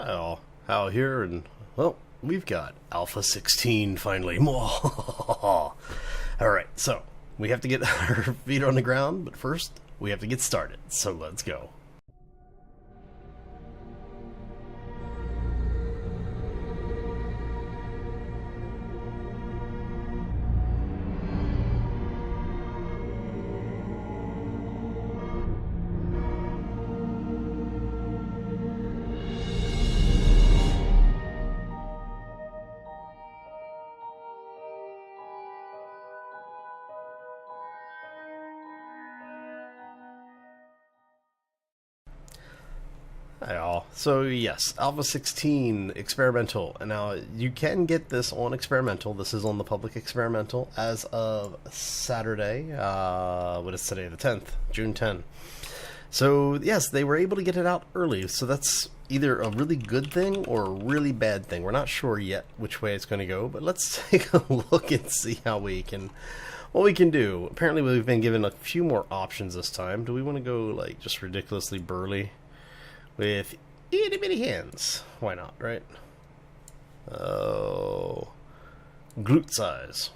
Hi, Hal here, and, well, we've got Alpha 16 finally. Alright, so, we have to get our feet on the ground, but first, we have to get started, so let's go. Hi all. So yes, Alpha 16 experimental, and now you can get this on experimental. This is on the public experimental as of Saturday. What is today? The 10th, June 10. So yes, they were able to get it out early. So that's either a really good thing or a really bad thing. We're not sure yet which way it's going to go, but let's take a look and see how what we can do. Apparently, we've been given a few more options this time. Do we want to go like just ridiculously burly? With itty bitty hands. Why not, right? Oh. Glute size.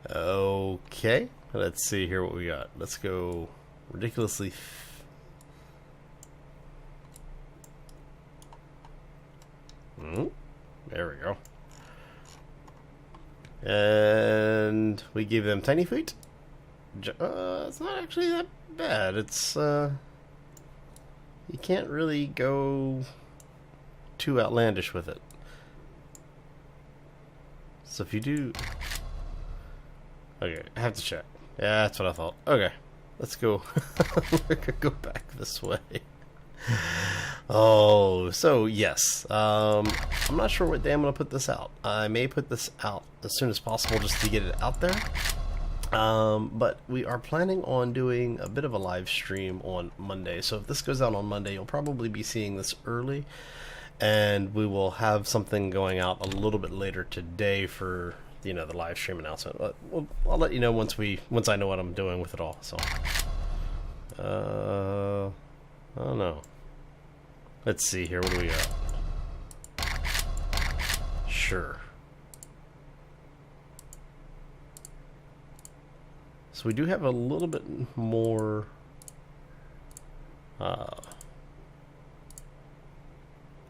Okay. Let's see here what we got. Let's go ridiculously. There we go. And we gave them tiny feet. It's not actually that bad. It's you can't really go too outlandish with it. So if you do, okay, I have to check. Yeah, that's what I thought. Okay, let's go. We're gonna go back this way. Oh, so yes, I'm not sure what day I'm going to put this out. I may put this out as soon as possible just to get it out there. But we are planning on doing a bit of a live stream on Monday. So if this goes out on Monday, you'll probably be seeing this early. And we will have something going out a little bit later today for, you know, the live stream announcement. But I'll let you know once I know what I'm doing with it all. So, I don't know. Let's see here, what do we got? Sure. So we do have a little bit more yeah,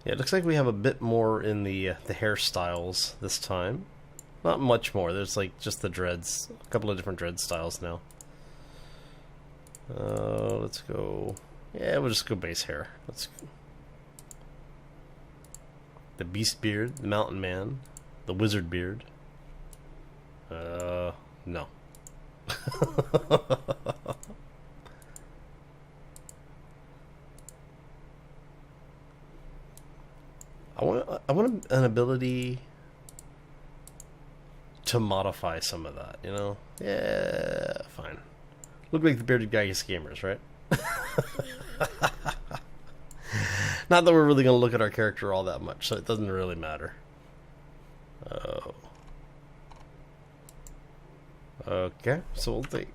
it looks like we have a bit more in the hairstyles this time. Not much more. There's like just the dreads, a couple of different dread styles now. Let's go. Yeah, we'll just go base hair. Let's go. The beast beard, the mountain man, the wizard beard. No. I want an ability to modify some of that, you know? Yeah, fine. Look like the bearded guy gets gamers, right? Not that we're really going to look at our character all that much, so it doesn't really matter. Oh. Okay, so we'll take...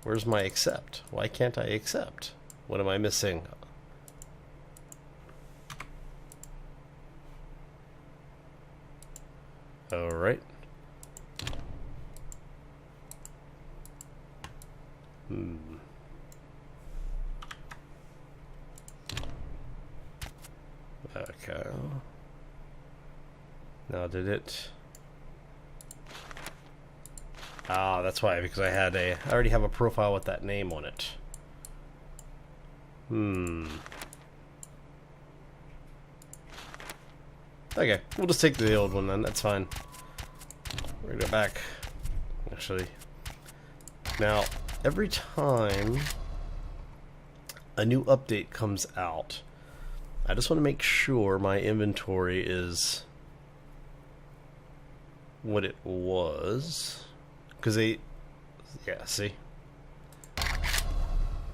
Where's my accept? Why can't I accept? What am I missing? Alright. Okay. Now did it? Ah, that's why, because I already have a profile with that name on it. Okay, we'll just take the old one then, that's fine. We're gonna go back. Actually. Now, every time a new update comes out, I just want to make sure my inventory is what it was. Because yeah, see?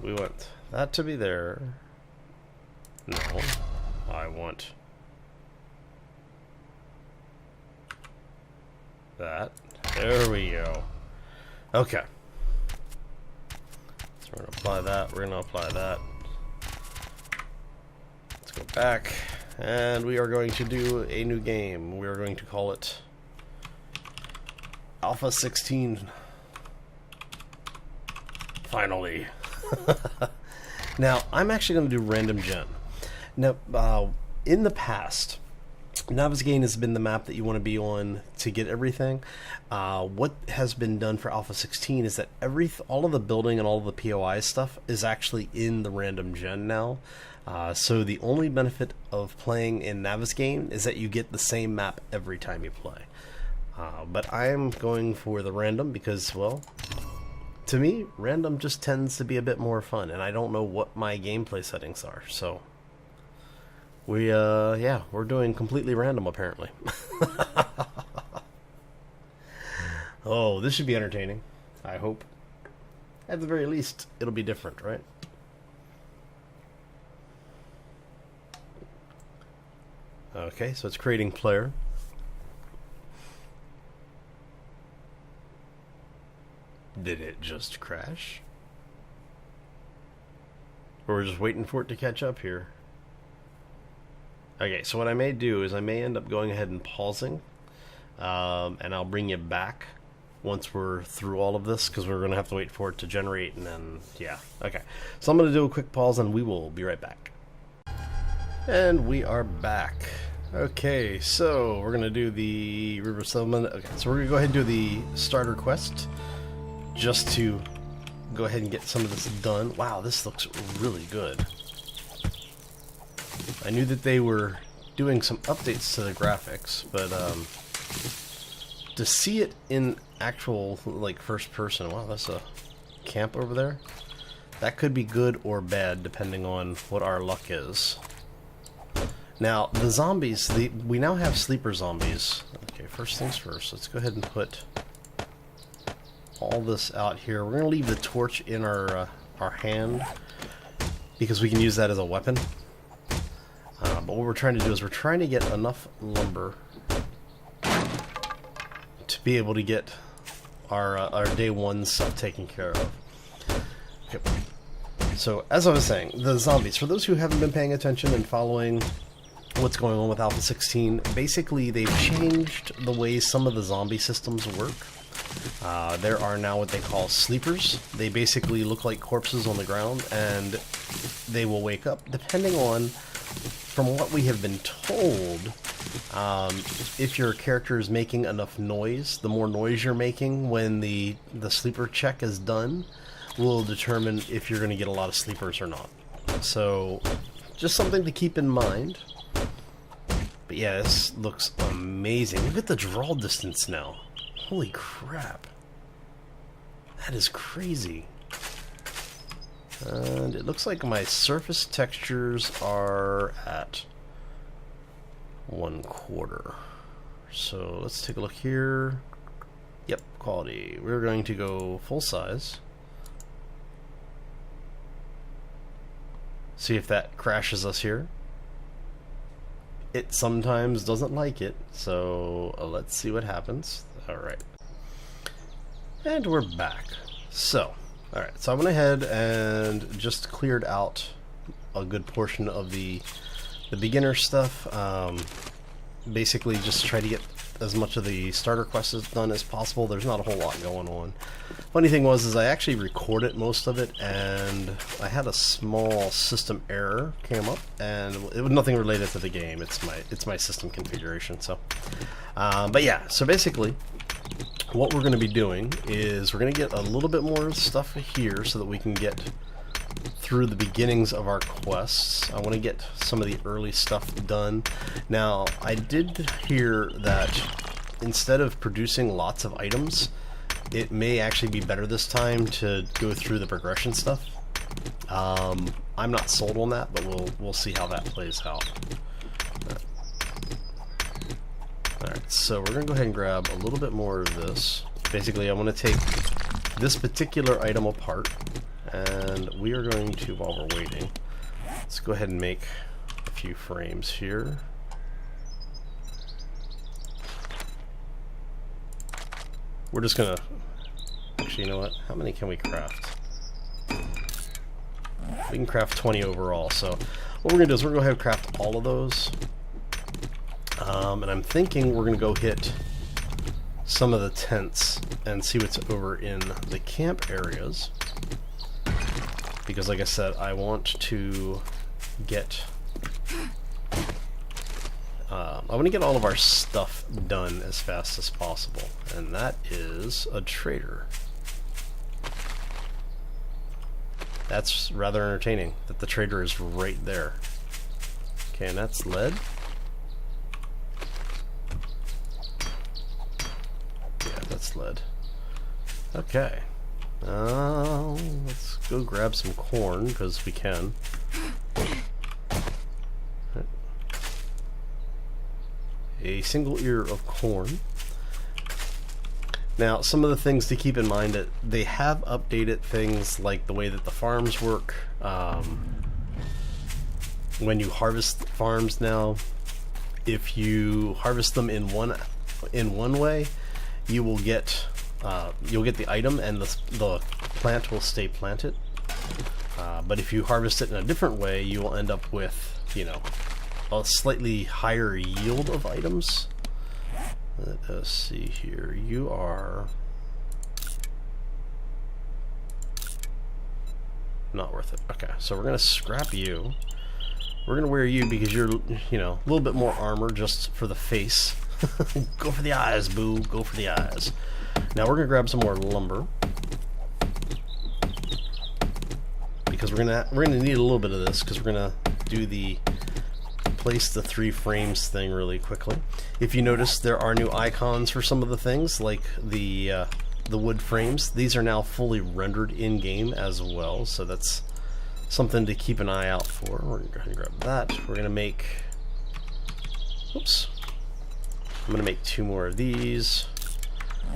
We want that to be there. No, I want that. There we go. Okay. So we're going to apply that. We're going to apply that. Let's go back. And we are going to do a new game. We are going to call it Alpha 16. Finally. Now, I'm actually going to do random gen. Now, in the past, Navigaine has been the map that you want to be on to get everything. What has been done for Alpha 16 is that all of the building and all of the POI stuff is actually in the random gen now. So the only benefit of playing in Navigaine is that you get the same map every time you play. But I am going for the random because, well, to me, random just tends to be a bit more fun, and I don't know what my gameplay settings are, so yeah, we're doing completely random apparently. Oh, this should be entertaining, I hope. At the very least, it'll be different, right? Okay, so it's creating player. Did it just crash? Or we're just waiting for it to catch up here? Okay, so what I may do is I may end up going ahead and pausing, and I'll bring you back once we're through all of this, because we're going to have to wait for it to generate, and then, yeah. Okay, so I'm going to do a quick pause, and we will be right back. And we are back. Okay, so we're going to do the River Settlement. Okay, so we're going to go ahead and do the starter quest, just to go ahead and get some of this done. Wow, this looks really good. I knew that they were doing some updates to the graphics, but to see it in actual, like, first person, wow, that's a camp over there. That could be good or bad depending on what our luck is. Now, the zombies, we now have sleeper zombies. Okay, first things first, let's go ahead and put all this out here. We're going to leave the torch in our hand because we can use that as a weapon. But what we're trying to do is we're trying to get enough lumber to be able to get our day one stuff taken care of. Okay. So, as I was saying, the zombies, for those who haven't been paying attention and following what's going on with Alpha 16, basically they've changed the way some of the zombie systems work. There are now what they call sleepers. They basically look like corpses on the ground, and they will wake up depending on, from what we have been told, if your character is making enough noise. The more noise you're making when the sleeper check is done will determine if you're going to get a lot of sleepers or not. So, just something to keep in mind. But yeah, this looks amazing. Look at the draw distance now. Holy crap. That is crazy. And it looks like my surface textures are at 1/4. So let's take a look here. Yep, quality. We're going to go full size. See if that crashes us here. It sometimes doesn't like it, so let's see what happens. Alright. And we're back. So, alright, so I went ahead and just cleared out a good portion of the beginner stuff. Basically just try to get as much of the starter quests done as possible. There's not a whole lot going on. Funny thing was I actually recorded most of it, and I had a small system error came up, and it was nothing related to the game. It's my system configuration. So, but yeah. So basically, what we're going to be doing is we're going to get a little bit more stuff here so that we can get through the beginnings of our quests. I want to get some of the early stuff done. Now, I did hear that instead of producing lots of items, it may actually be better this time to go through the progression stuff. I'm not sold on that, but we'll see how that plays out. Alright, so we're going to go ahead and grab a little bit more of this. Basically, I want to take this particular item apart, and we are going to, while we're waiting, let's go ahead and make a few frames here. We're just going to Actually, you know what? How many can we craft? We can craft 20 overall, so what we're going to do is we're going to go ahead and craft all of those. And I'm thinking we're going to go hit some of the tents and see what's over in the camp areas. Because like I said, I want to get... I want to get all of our stuff done as fast as possible. And that is a trader. That's rather entertaining, that the trader is right there. Okay, and that's lead. Yeah, that's lead. Okay. Let's go grab some corn, because we can. A single ear of corn. Now, some of the things to keep in mind, that they have updated things like the way that the farms work. When you harvest farms now, if you harvest them in one way, you will get you'll get the item and the plant will stay planted. But if you harvest it in a different way, you will end up with, you know, a slightly higher yield of items. Let us see here. You are not worth it. Okay, so we're gonna scrap you. We're gonna wear you because you're, you know, a little bit more armor just for the face. Go for the eyes, boo. Go for the eyes. Now we're gonna grab some more lumber because we're gonna need a little bit of this, because we're gonna do the place the 3 frames thing really quickly. If you notice, there are new icons for some of the things, like the wood frames. These are now fully rendered in game as well, so that's something to keep an eye out for. We're gonna go ahead and grab that. We're gonna make, oops, I'm gonna make 2 more of these.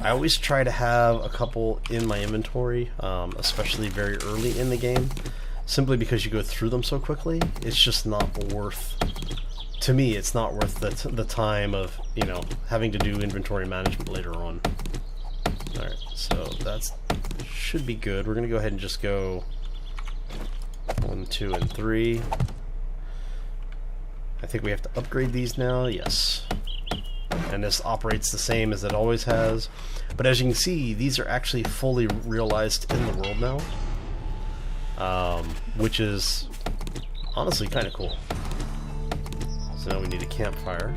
I always try to have a couple in my inventory, especially very early in the game, simply because you go through them so quickly. It's just not worth, to me, it's not worth the time of, you know, having to do inventory management later on. Alright, so that should be good. We're going to go ahead and just go 1, 2, and 3. I think we have to upgrade these now. Yes. And this operates the same as it always has. But as you can see, these are actually fully realized in the world now. Which is honestly kind of cool. So now we need a campfire.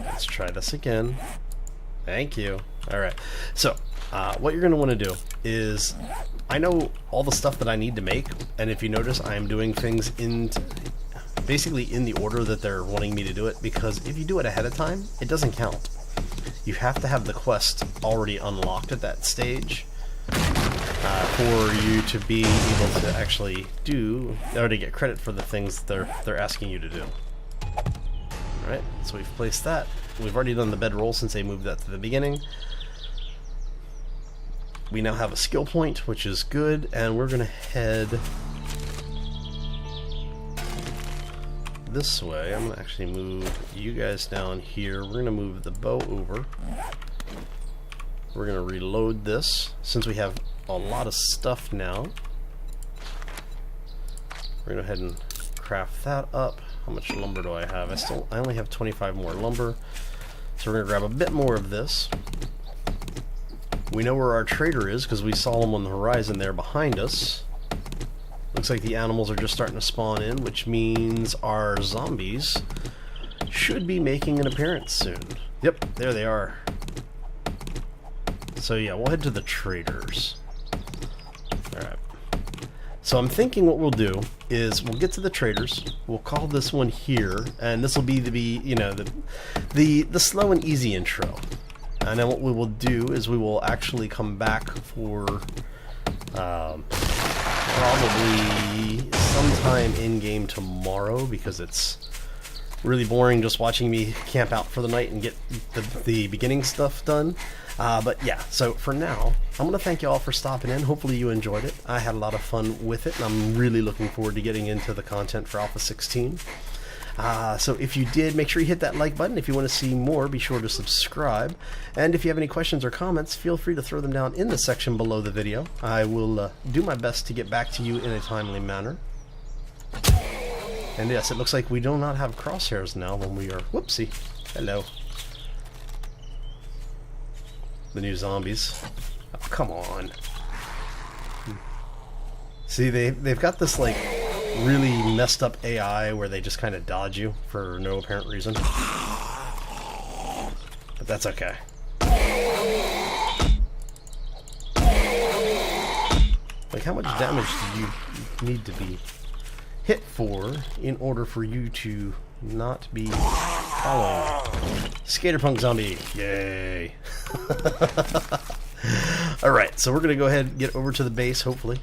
Let's try this again. Thank you. Alright, so what you're going to want to do is, I know all the stuff that I need to make, and if you notice, I am doing things basically in the order that they're wanting me to do it, because if you do it ahead of time, it doesn't count. You have to have the quest already unlocked at that stage for you to be able to actually do, or to get credit for the things that they're asking you to do. Alright, so we've placed that. We've already done the bedroll since they moved that to the beginning. We now have a skill point, which is good, and we're going to head this way. I'm going to actually move you guys down here. We're going to move the bow over. We're going to reload this, since we have a lot of stuff now. We're going to go ahead and craft that up. How much lumber do I have? I only have 25 more lumber. So we're going to grab a bit more of this. We know where our trader is because we saw him on the horizon there behind us. Looks like the animals are just starting to spawn in, which means our zombies should be making an appearance soon. Yep, there they are. So yeah, we'll head to the traders. Alright. So I'm thinking what we'll do is we'll get to the traders, we'll call this one here, and this will be the slow and easy intro. And then what we will do is we will actually come back for probably sometime in-game tomorrow, because it's really boring just watching me camp out for the night and get the beginning stuff done. But yeah, so for now, I'm going to thank you all for stopping in. Hopefully you enjoyed it. I had a lot of fun with it, and I'm really looking forward to getting into the content for Alpha 16. So if you did, make sure you hit that like button. If you want to see more, be sure to subscribe. And if you have any questions or comments, feel free to throw them down in the section below the video. I will do my best to get back to you in a timely manner. And yes, it looks like we do not have crosshairs now when we are... Whoopsie. Hello. The new zombies. Oh, come on. See, they've got this, like, really messed up AI where they just kind of dodge you for no apparent reason. But that's okay. Like, how much damage do you need to be hit for in order for you to not be following? Skaterpunk zombie. Yay. Alright, so we're going to go ahead and get over to the base, hopefully.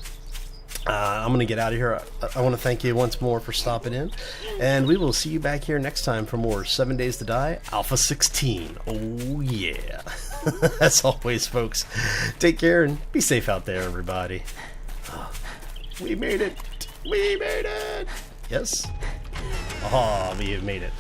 I'm going to get out of here. I want to thank you once more for stopping in. And we will see you back here next time for more 7 Days to Die Alpha 16. Oh, yeah. As always, folks, take care and be safe out there, everybody. We made it. We made it. Yes? Ah, we have made it.